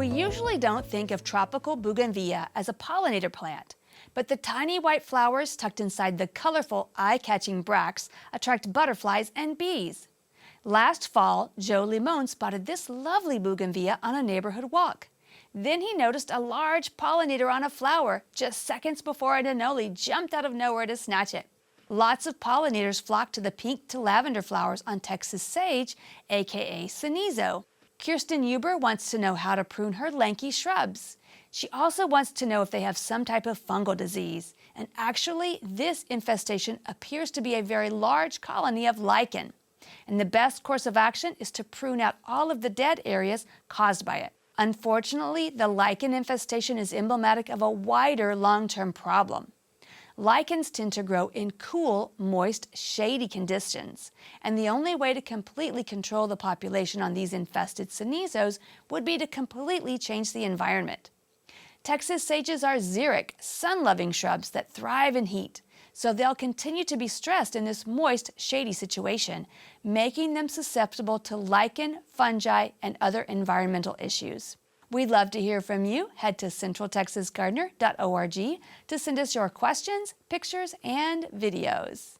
We usually don't think of tropical bougainvillea as a pollinator plant, but the tiny white flowers tucked inside the colorful, eye-catching bracts attract butterflies and bees. Last fall, Joe Limon spotted this lovely bougainvillea on a neighborhood walk. Then he noticed a large pollinator on a flower just seconds before an anole jumped out of nowhere to snatch it. Lots of pollinators flock to the pink to lavender flowers on Texas sage, aka Cenizo. Kirsten Huber wants to know how to prune her lanky shrubs. She also wants to know if they have some type of fungal disease. And actually, this infestation appears to be a very large colony of lichen. And the best course of action is to prune out all of the dead areas caused by it. Unfortunately, the lichen infestation is emblematic of a wider long-term problem. Lichens tend to grow in cool, moist, shady conditions, and the only way to completely control the population on these infested cenizos would be to completely change the environment. Texas sages are xeric, sun-loving shrubs that thrive in heat, so they'll continue to be stressed in this moist, shady situation, making them susceptible to lichen, fungi, and other environmental issues. We'd love to hear from you. Head to centraltexasgardener.org to send us your questions, pictures, and videos.